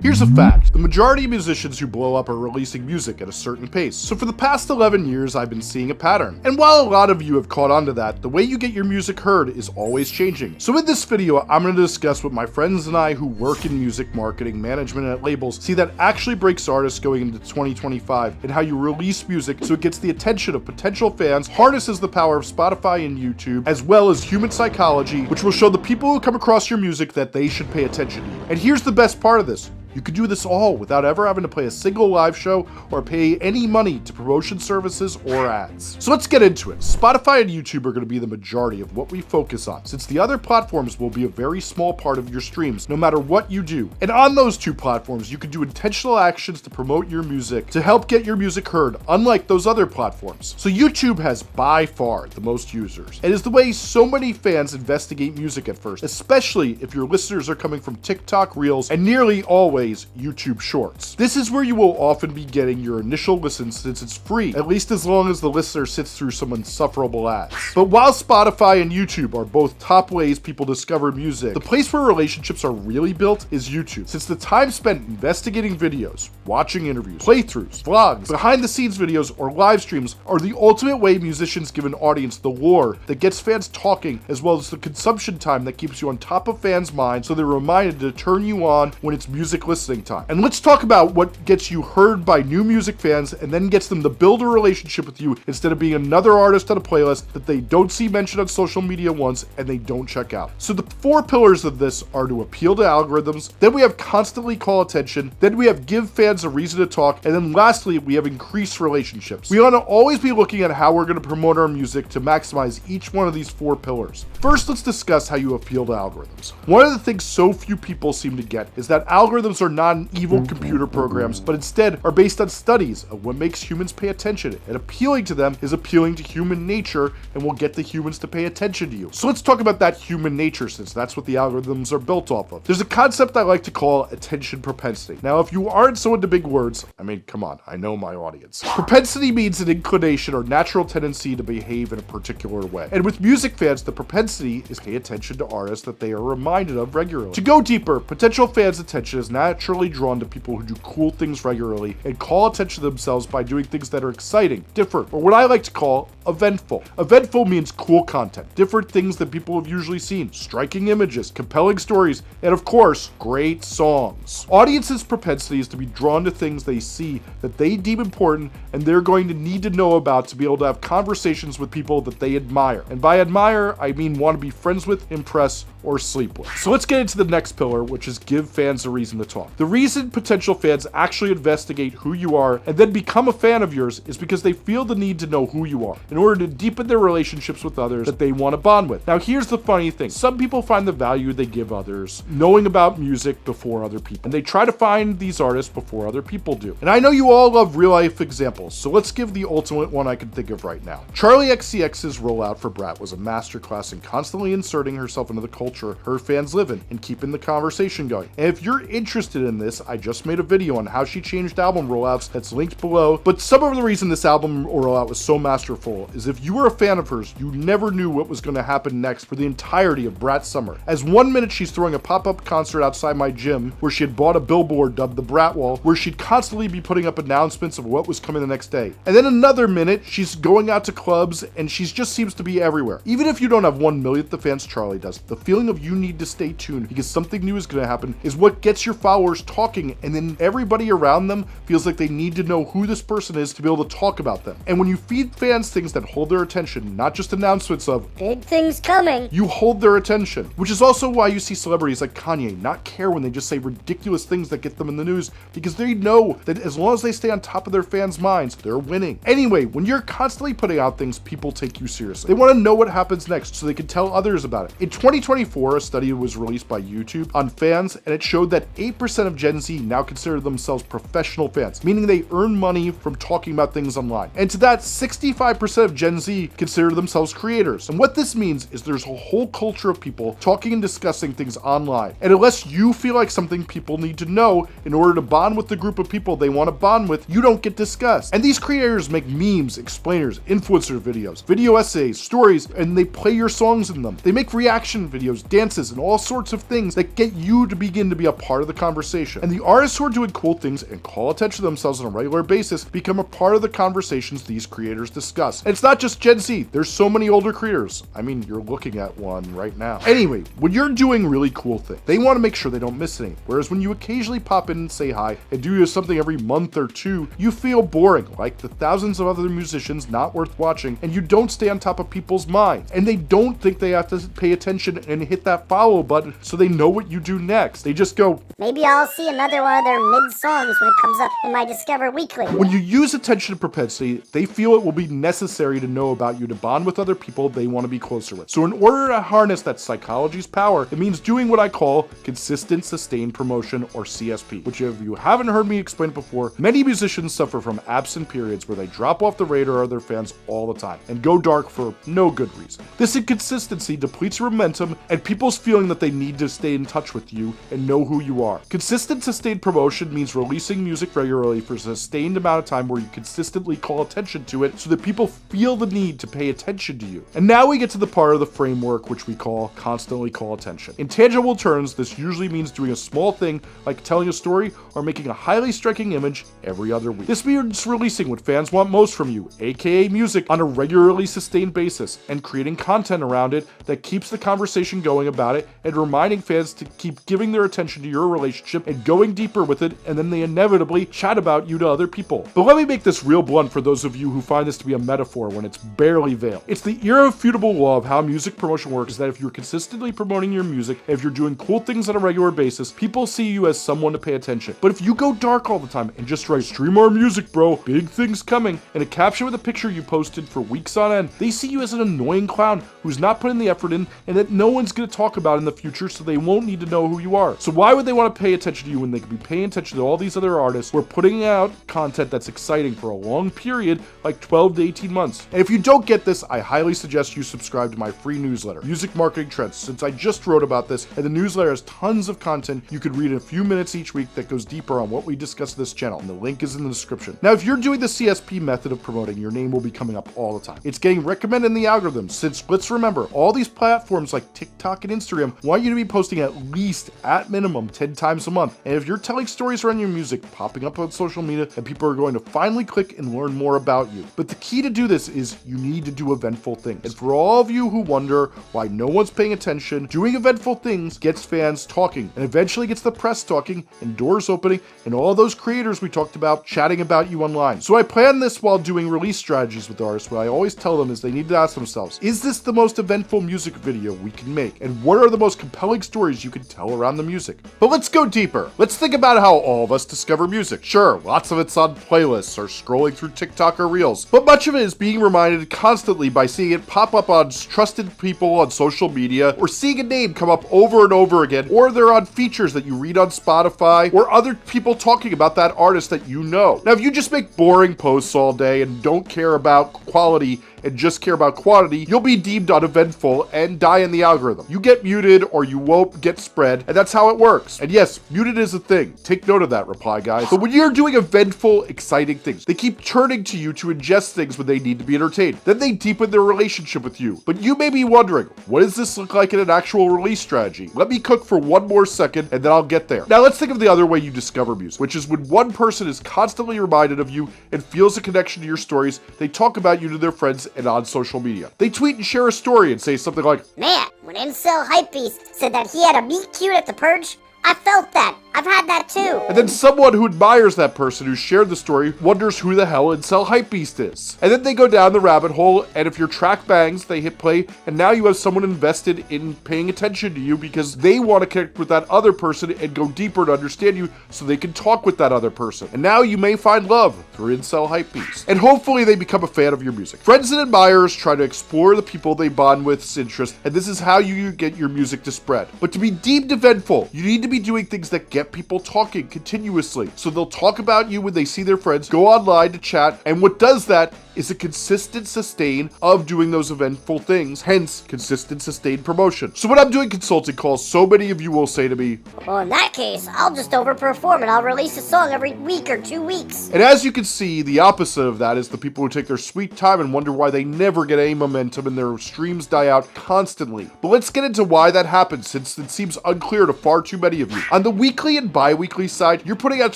Here's a fact, the majority of musicians who blow up are releasing music at a certain pace. So for the past 11 years, I've been seeing a pattern. And while a lot of you have caught on to that, the way you get your music heard is always changing. So in this video, I'm going to discuss what my friends and I who work in music marketing, management, and at labels see that actually breaks artists going into 2025 and how you release music so it gets the attention of potential fans, harnesses the power of Spotify and YouTube, as well as human psychology, which will show the people who come across your music that they should pay attention to you. And here's the best part of this. You could do this all without ever having to play a single live show or pay any money to promotion services or ads. So let's get into it. Spotify and YouTube are going to be the majority of what we focus on, since the other platforms will be a very small part of your streams, no matter what you do. And on those two platforms, you can do intentional actions to promote your music to help get your music heard, unlike those other platforms. So YouTube has by far the most users, and is the way so many fans investigate music at first, especially if your listeners are coming from TikTok Reels and nearly always YouTube Shorts. This is where you will often be getting your initial listens since it's free, at least as long as the listener sits through some insufferable ads. But while Spotify and YouTube are both top ways people discover music, the place where relationships are really built is YouTube, since the time spent investigating videos, watching interviews, playthroughs, vlogs, behind the scenes videos, or live streams are the ultimate way musicians give an audience the lore that gets fans talking, as well as the consumption time that keeps you on top of fans' minds so they're reminded to turn you on when it's music listening time. And let's talk about what gets you heard by new music fans and then gets them to build a relationship with you instead of being another artist on a playlist that they don't see mentioned on social media once and they don't check out. So the four pillars of this are to appeal to algorithms, then we have constantly call attention, then we have give fans a reason to talk, and then lastly we have increase relationships. We want to always be looking at how we're going to promote our music to maximize each one of these four pillars. First, let's discuss how you appeal to algorithms. One of the things so few people seem to get is that algorithms are not evil computer programs, but instead are based on studies of what makes humans pay attention, and appealing to them is appealing to human nature and will get the humans to pay attention to you. So let's talk about that human nature, since that's what the algorithms are built off of. There's a concept I like to call attention propensity. Now, if you aren't so into big words, I mean, come on, I know my audience. Propensity means an inclination or natural tendency to behave in a particular way. And with music fans, the propensity is pay attention to artists that they are reminded of regularly. To go deeper, potential fans' attention is naturally drawn to people who do cool things regularly and call attention to themselves by doing things that are exciting, different, or what I like to call eventful. Eventful means cool content, different things that people have usually seen, striking images, compelling stories, and of course, great songs. Audiences' propensity is to be drawn to things they see that they deem important and they're going to need to know about to be able to have conversations with people that they admire. And by admire, I mean want to be friends with, impress, or sleep with. So let's get into the next pillar, which is give fans a reason to talk. The reason potential fans actually investigate who you are and then become a fan of yours is because they feel the need to know who you are in order to deepen their relationships with others that they want to bond with. Now, here's the funny thing. Some people find the value they give others knowing about music before other people, and they try to find these artists before other people do. And I know you all love real life examples, so let's give the ultimate one I can think of right now. Charlie XCX's rollout for Brat was a masterclass in constantly inserting herself into the culture her fans live in and keeping the conversation going. And if you're interested in this, I just made a video on how she changed album rollouts that's linked below. But some of the reason this album rollout was so masterful is if you were a fan of hers, you never knew what was going to happen next for the entirety of Brat Summer. As one minute she's throwing a pop-up concert outside my gym where she had bought a billboard dubbed the Brat Wall, where she'd constantly be putting up announcements of what was coming the next day. And then another minute she's going out to clubs and she just seems to be everywhere. Even if you don't have 1 millionth the fans Charlie does, the feeling of you need to stay tuned because something new is going to happen is what gets your followers talking, and then everybody around them feels like they need to know who this person is to be able to talk about them. And when you feed fans things that hold their attention, not just announcements of big things coming, you hold their attention, which is also why you see celebrities like Kanye not care when they just say ridiculous things that get them in the news, because they know that as long as they stay on top of their fans' minds, they're winning. Anyway, when you're constantly putting out things, people take you seriously. They want to know what happens next so they can tell others about it. In 2024, a study was released by YouTube on fans, and it showed that 8% of Gen Z now consider themselves professional fans, meaning they earn money from talking about things online. And to that, 65% of Gen Z consider themselves creators. And what this means is there's a whole culture of people talking and discussing things online. And unless you feel like something people need to know in order to bond with the group of people they want to bond with, you don't get discussed. And these creators make memes, explainers, influencer videos, video essays, stories, and they play your songs in them. They make reaction videos, dances, and all sorts of things that get you to begin to be a part of the conversation conversation. And the artists who are doing cool things and call attention to themselves on a regular basis become a part of the conversations these creators discuss. And it's not just Gen Z, there's so many older creators. I mean, you're looking at one right now. Anyway, when you're doing really cool things, they want to make sure they don't miss anything. Whereas when you occasionally pop in and say hi and do something every month or two, you feel boring, like the thousands of other musicians not worth watching, and you don't stay on top of people's minds. And they don't think they have to pay attention and hit that follow button so they know what you do next. They just go, maybe I'll see another one of their mid-songs when it comes up in my Discover Weekly. When you use attention to propensity, they feel it will be necessary to know about you to bond with other people they want to be closer with. So in order to harness that psychology's power, it means doing what I call consistent sustained promotion, or CSP, which if you haven't heard me explain before, many musicians suffer from absent periods where they drop off the radar of their fans all the time and go dark for no good reason. This inconsistency depletes your momentum and people's feeling that they need to stay in touch with you and know who you are. Consistent sustained promotion means releasing music regularly for a sustained amount of time where you consistently call attention to it so that people feel the need to pay attention to you. And now we get to the part of the framework which we call constantly call attention. In tangible terms, this usually means doing a small thing like telling a story or making a highly striking image every other week. This means releasing what fans want most from you, aka music, on a regularly sustained basis and creating content around it that keeps the conversation going about it and reminding fans to keep giving their attention to your relationship and going deeper with it, and then they inevitably chat about you to other people. But let me make this real blunt for those of you who find this to be a metaphor when it's barely veiled. It's the irrefutable law of how music promotion works is that if you're consistently promoting your music, if you're doing cool things on a regular basis, people see you as someone to pay attention. But if you go dark all the time and just write, stream our music bro, big things coming, and a caption with a picture you posted for weeks on end, they see you as an annoying clown who's not putting the effort in and that no one's going to talk about in the future, so they won't need to know who you are. So why would they want to pay attention to you when they could be paying attention to all these other artists who are putting out content that's exciting for a long period, like 12 to 18 months? And if you don't get this, I highly suggest you subscribe to my free newsletter, Music Marketing Trends, since I just wrote about this, and the newsletter has tons of content you could read in a few minutes each week that goes deeper on what we discuss in this channel, and the link is in the description. Now, if you're doing the CSP method of promoting, your name will be coming up all the time. It's getting recommended in the algorithms, since let's remember, all these platforms like TikTok and Instagram want you to be posting at least, at minimum, 10 times a month. And if you're telling stories around your music, popping up on social media, and people are going to finally click and learn more about you. But the key to do this is you need to do eventful things. And for all of you who wonder why no one's paying attention, doing eventful things gets fans talking and eventually gets the press talking and doors opening and all those creators we talked about chatting about you online. So I plan this while doing release strategies with artists. What I always tell them is they need to ask themselves, is this the most eventful music video we can make? And what are the most compelling stories you can tell around the music? But let's go deeper. Let's think about how all of us discover music. Sure, lots of it's on playlists or scrolling through TikTok or Reels, but much of it is being reminded constantly by seeing it pop up on trusted people on social media, or seeing a name come up over and over again, or they're on features that you read on Spotify, or other people talking about that artist that you know. Now, if you just make boring posts all day and don't care about quality and just care about quantity, you'll be deemed uneventful and die in the algorithm. You get muted or you won't get spread, and that's how it works. And yes, muted is a thing. Take note of that, Reply Guys. But when you're doing eventful, exciting things, they keep turning to you to ingest things when they need to be entertained. Then they deepen their relationship with you. But you may be wondering, what does this look like in an actual release strategy? Let me cook for one more second and then I'll get there. Now let's think of the other way you discover music, which is when one person is constantly reminded of you and feels a connection to your stories, they talk about you to their friends and on social media. They tweet and share a story and say something like, man, when Incel Hypebeast said that he had a meet cute at the Purge, I felt that. I've had that too. And then someone who admires that person who shared the story wonders who the hell Incel Hypebeast is. And then they go down the rabbit hole, and if your track bangs, they hit play, and now you have someone invested in paying attention to you because they want to connect with that other person and go deeper to understand you so they can talk with that other person. And now you may find love through Incel Hypebeast. And hopefully they become a fan of your music. Friends and admirers try to explore the people they bond with's interest, and this is how you get your music to spread. But to be deemed eventful, you need to be doing things that get people talking continuously. So they'll talk about you when they see their friends, go online to chat, and what does that is a consistent sustain of doing those eventful things, hence consistent sustained promotion. So when I'm doing consulting calls, so many of you will say to me, well, in that case, I'll just overperform and I'll release a song every week or 2 weeks. And as you can see, the opposite of that is the people who take their sweet time and wonder why they never get any momentum and their streams die out constantly. But let's get into why that happens, since it seems unclear to far too many of you. On the weekly weekly and bi-weekly side, you're putting out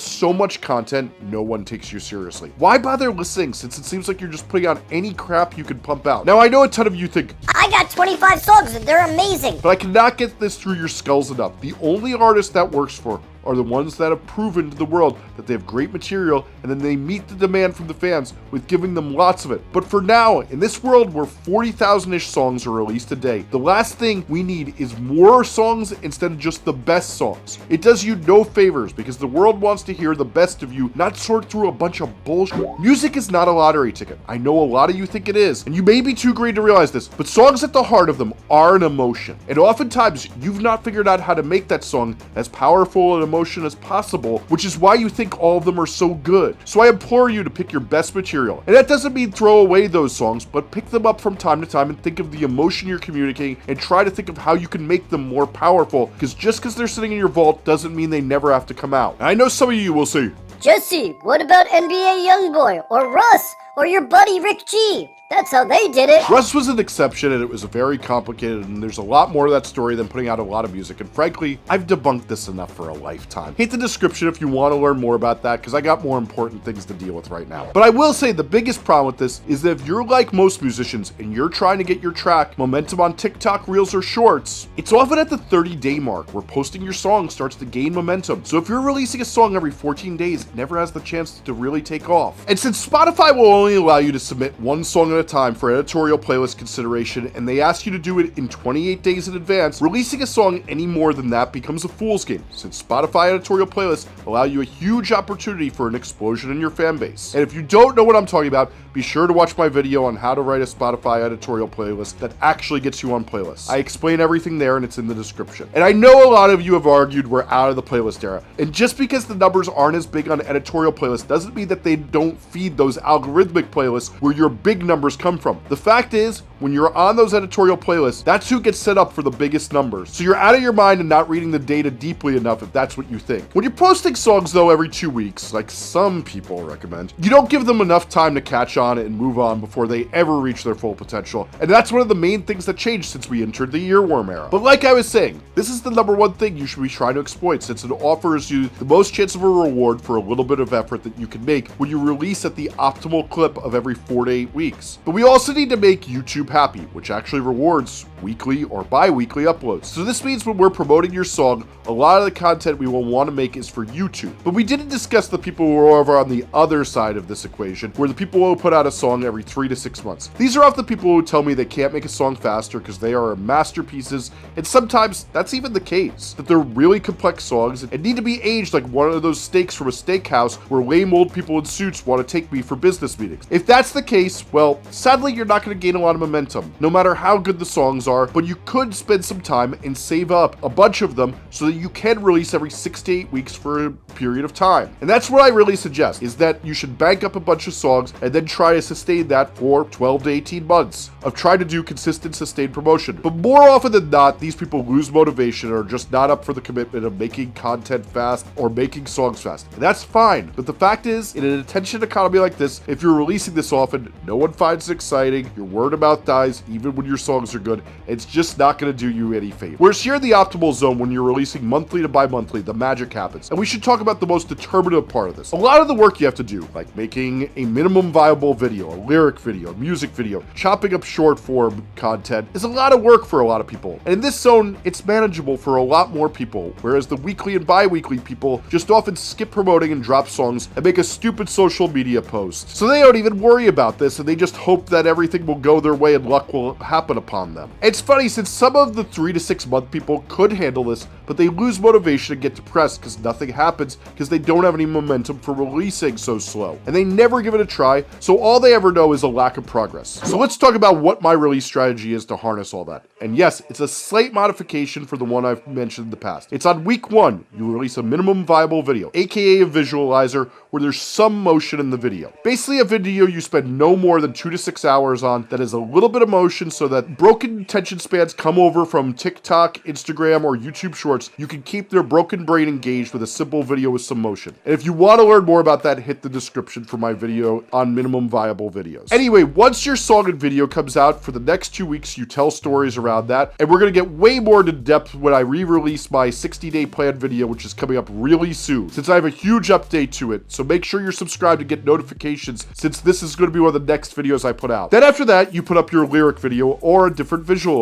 so much content, no one takes you seriously. Why bother listening since it seems like you're just putting out any crap you can pump out? Now, I know a ton of you think, I got 25 songs and they're amazing. but I cannot get this through your skulls enough. The only artist that works for are the ones that have proven to the world that they have great material, and then they meet the demand from the fans with giving them lots of it. But for now, in this world where 40,000-ish songs are released a day, the last thing we need is more songs instead of just the best songs. It does you no favors because the world wants to hear the best of you, not sort through a bunch of bullshit. Music is not a lottery ticket. I know a lot of you think it is, and you may be too great to realize this, but songs at the heart of them are an emotion. And oftentimes, you've not figured out how to make that song as powerful and emotion as possible, which is why you think all of them are so good. So I implore you to pick your best material. And that doesn't mean throw away those songs, but pick them up from time to time and think of the emotion you're communicating and try to think of how you can make them more powerful, because just because they're sitting in your vault doesn't mean they never have to come out. And I know some of you will say, Jesse, what about NBA Youngboy or Russ or your buddy Rick G? That's how they did it. Russ was an exception, and it was very complicated, and there's a lot more to that story than putting out a lot of music, and frankly, I've debunked this enough for a lifetime. Hit the description if you want to learn more about that, because I got more important things to deal with right now. But I will say the biggest problem with this is that if you're like most musicians and you're trying to get your track momentum on TikTok, Reels, or Shorts, it's often at the 30-day mark where posting your song starts to gain momentum. So if you're releasing a song every 14 days, it never has the chance to really take off. And since Spotify will only allow you to submit one song at a time for editorial playlist consideration, and they ask you to do it in 28 days in advance, releasing a song any more than that becomes a fool's game, since Spotify editorial playlists allow you a huge opportunity for an explosion in your fan base. And if you don't know what I'm talking about, be sure to watch my video on how to write a Spotify editorial playlist that actually gets you on playlists. I explain everything there, and it's in the description. And I know a lot of you have argued we're out of the playlist era, and just because the numbers aren't as big on editorial playlists doesn't mean that they don't feed those algorithmic playlists where your big numbers come from. The fact is, when you're on those editorial playlists, that's who gets set up for the biggest numbers. So you're out of your mind and not reading the data deeply enough if that's what you think. When you're posting songs though every 2 weeks, like some people recommend, you don't give them enough time to catch on and move on before they ever reach their full potential. And that's one of the main things that changed since we entered the earworm era. But like I was saying, this is the number one thing you should be trying to exploit, since it offers you the most chance of a reward for a little bit of effort that you can make when you release at the optimal clip of every 4 to 8 weeks. But we also need to make YouTube happy, which actually rewards weekly or bi-weekly uploads. So this means when we're promoting your song, a lot of the content we will want to make is for YouTube. But we didn't discuss the people who are over on the other side of this equation, where the people who put out a song every 3 to 6 months. These are often the people who tell me they can't make a song faster because they are masterpieces, and sometimes that's even the case, that they're really complex songs and need to be aged like one of those steaks from a steakhouse where lame old people in suits want to take me for business meetings. If that's the case, well, sadly you're not going to gain a lot of momentum, no matter how good the songs are, but you could spend some time and save up a bunch of them so that you can release every 6 to 8 weeks for a period of time. And that's what I really suggest, is that you should bank up a bunch of songs and then try to sustain that for 12 to 18 months of trying to do consistent, sustained promotion. But more often than not, these people lose motivation or are just not up for the commitment of making content fast or making songs fast. And that's fine. But the fact is, in an attention economy like this, if you're releasing this often, no one finds it exciting, your word of mouth dies even when your songs are good. It's just not going to do you any favor. Whereas here in the optimal zone, when you're releasing monthly to bi-monthly, the magic happens. And we should talk about the most determinative part of this. A lot of the work you have to do, like making a minimum viable video, a lyric video, a music video, chopping up short form content, is a lot of work for a lot of people. And in this zone, it's manageable for a lot more people, whereas the weekly and bi-weekly people just often skip promoting and drop songs and make a stupid social media post. So they don't even worry about this, and they just hope that everything will go their way and luck will happen upon them. It's funny, since some of the 3 to 6 month people could handle this, but they lose motivation and get depressed because nothing happens because they don't have any momentum for releasing so slow. And they never give it a try, so all they ever know is a lack of progress. So let's talk about what my release strategy is to harness all that. And yes, it's a slight modification for the one I've mentioned in the past. It's on week 1, you release a minimum viable video, aka a visualizer where there's some motion in the video. Basically a video you spend no more than 2 to 6 hours on that has a little bit of motion so that broken 10 attention spans come over from TikTok, Instagram, or YouTube Shorts, you can keep their broken brain engaged with a simple video with some motion. And if you want to learn more about that, hit the description for my video on minimum viable videos. Anyway, once your song and video comes out, for the next 2 weeks, you tell stories around that, and we're going to get way more into depth when I re-release my 60-day plan video, which is coming up really soon, since I have a huge update to it. So make sure you're subscribed to get notifications, since this is going to be one of the next videos I put out. Then after that, you put up your lyric video or a different visualizer.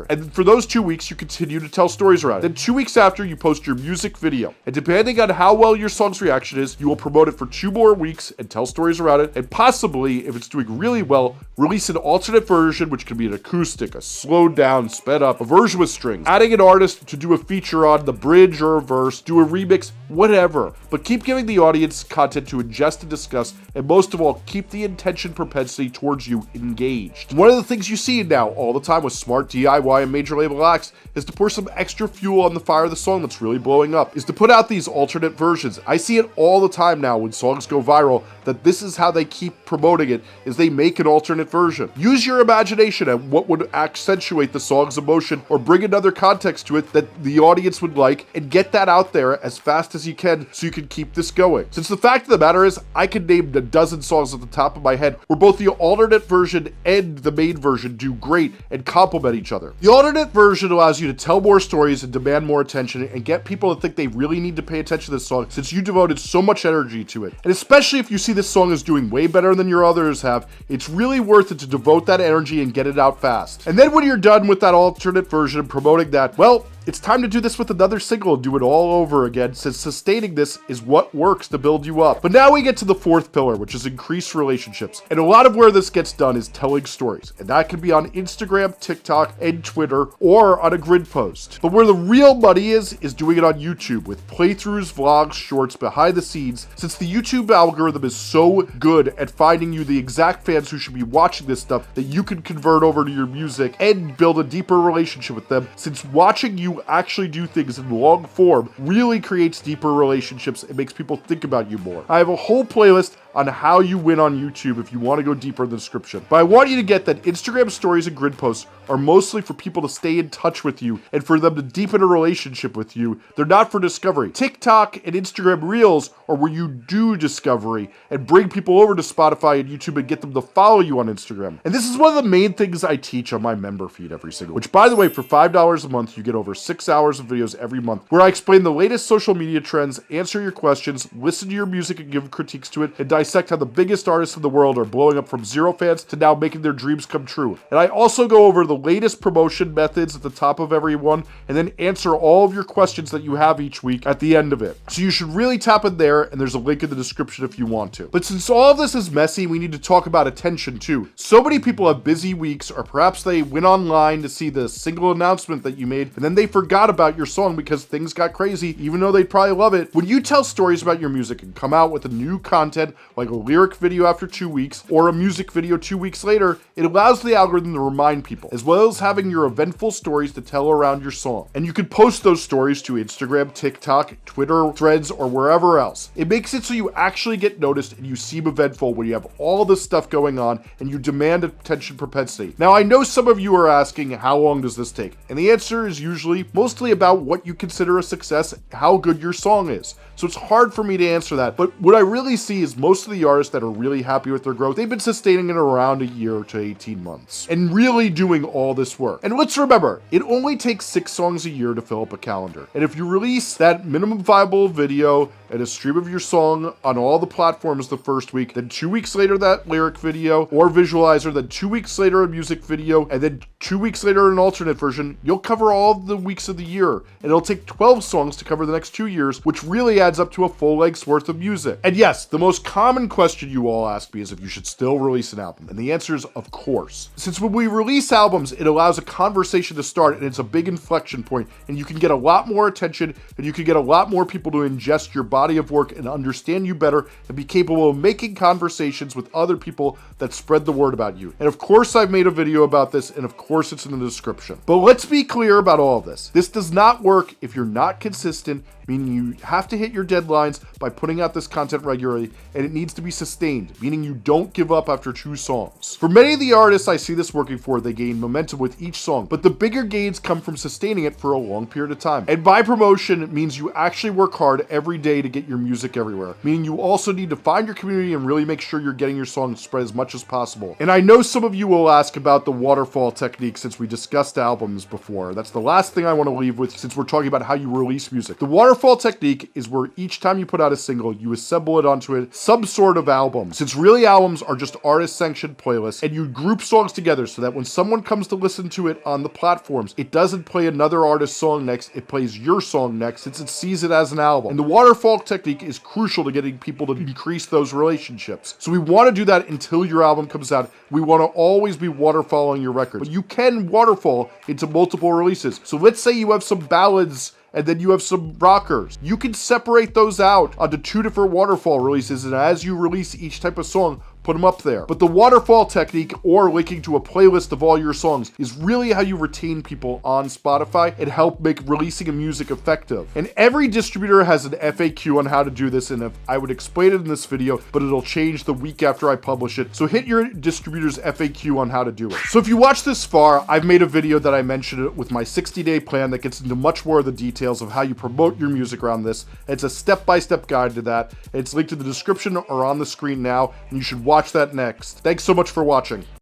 And for those 2 weeks, you continue to tell stories around it. Then 2 weeks after, you post your music video. And depending on how well your song's reaction is, you will promote it for 2 more weeks and tell stories around it. And possibly, if it's doing really well, release an alternate version, which can be an acoustic, a slowed down, sped up, a version with strings, adding an artist to do a feature on the bridge or a verse, do a remix, whatever. But keep giving the audience content to ingest and discuss, and most of all, keep the intention propensity towards you engaged. One of the things you see now all the time with smart DIY and major label acts is to pour some extra fuel on the fire of the song that's really blowing up, is to put out these alternate versions. I see it all the time now when songs go viral, that this is how they keep promoting it, is they make an alternate version. Use your imagination at what would accentuate the song's emotion or bring another context to it that the audience would like, and get that out there as fast as you can so you can keep this going. Since the fact of the matter is, I could name a dozen songs at the top of my head where both the alternate version and the main version do great and complement each other. The alternate version allows you to tell more stories and demand more attention and get people to think they really need to pay attention to this song, since you devoted so much energy to it. And especially if you see this song is doing way better than your others have, it's really worth it to devote that energy and get it out fast. And then when you're done with that alternate version and promoting that, well, it's time to do this with another single and do it all over again, since sustaining this is what works to build you up. But now we get to the fourth pillar, which is increased relationships. And a lot of where this gets done is telling stories. And that can be on Instagram, TikTok, and Twitter, or on a grid post. But where the real money is doing it on YouTube with playthroughs, vlogs, shorts, behind the scenes, since the YouTube algorithm is so good at finding you the exact fans who should be watching this stuff that you can convert over to your music and build a deeper relationship with them, since watching you actually do things in long form really creates deeper relationships. It makes people think about you more. I have a whole playlist on how you win on YouTube if you want to go deeper in the description. But I want you to get that Instagram stories and grid posts are mostly for people to stay in touch with you and for them to deepen a relationship with you. They're not for discovery. TikTok and Instagram Reels are where you do discovery and bring people over to Spotify and YouTube and get them to follow you on Instagram. And this is one of the main things I teach on my member feed every single, which by the way, for $5 a month, you get over 6 hours of videos every month where I explain the latest social media trends, answer your questions, listen to your music and give critiques to it, and dissect how the biggest artists in the world are blowing up from 0 fans to now making their dreams come true. And I also go over the latest promotion methods at the top of every one, and then answer all of your questions that you have each week at the end of it. So you should really tap in there, and there's a link in the description if you want to. But since all of this is messy, we need to talk about attention too. So many people have busy weeks, or perhaps they went online to see the single announcement that you made, and then they forgot about your song because things got crazy, even though they'd probably love it. When you tell stories about your music and come out with a new content, like a lyric video after 2 weeks, or a music video 2 weeks later, it allows the algorithm to remind people, as well as having your eventful stories to tell around your song. And you can post those stories to Instagram, TikTok, Twitter, Threads, or wherever else. It makes it so you actually get noticed and you seem eventful when you have all this stuff going on and you demand attention propensity. Now, I know some of you are asking, how long does this take? And the answer is usually mostly about what you consider a success, how good your song is. So it's hard for me to answer that, but what I really see is most of the artists that are really happy with their growth, they've been sustaining it around a year to 18 months and really doing all this work. And let's remember, it only takes 6 songs a year to fill up a calendar. And if you release that minimum viable video and a stream of your song on all the platforms the first week, then 2 weeks later that lyric video or visualizer, then 2 weeks later a music video, and then 2 weeks later an alternate version, you'll cover all the weeks of the year. And it'll take 12 songs to cover the next 2 years, which really adds up to a full length's worth of music. And yes, the most common question you all ask me is if you should still release an album. And the answer is of course. Since when we release albums, it allows a conversation to start, and it's a big inflection point, and you can get a lot more attention, and you can get a lot more people to ingest your body of work and understand you better and be capable of making conversations with other people that spread the word about you. And of course I've made a video about this, and of course it's in the description. But let's be clear about all of this. This does not work if you're not consistent meaning you have to hit your deadlines by putting out this content regularly, and it needs to be sustained, meaning you don't give up after 2 songs. For many of the artists I see this working for, they gain momentum with each song, but the bigger gains come from sustaining it for a long period of time. And by promotion, it means you actually work hard every day to get your music everywhere, meaning you also need to find your community and really make sure you're getting your songs spread as much as possible. And I know some of you will ask about the waterfall technique since we discussed albums before. That's the last thing I want to leave with since we're talking about how you release music. The waterfall technique is where each time you put out a single, you assemble it onto some sort of album. Since really albums are just artist-sanctioned playlists, and you group songs together so that when someone comes to listen to it on the platforms, it doesn't play another artist's song next, it plays your song next since it sees it as an album. And the waterfall technique is crucial to getting people to increase those relationships. So we want to do that until your album comes out. We want to always be waterfalling your record. But you can waterfall into multiple releases. So let's say you have some ballads and then you have some rockers. You can separate those out onto 2 different waterfall releases, and as you release each type of song, put them up there. But the waterfall technique, or linking to a playlist of all your songs, is really how you retain people on Spotify and help make releasing a music effective. And every distributor has an FAQ on how to do this, and I would explain it in this video, but it'll change the week after I publish it. So hit your distributor's FAQ on how to do it. So if you watched this far, I've made a video that I mentioned it with my 60-day plan that gets into much more of the details of how you promote your music around this. It's a step-by-step guide to that. It's linked in the description or on the screen now, and you should watch that next. Thanks so much for watching.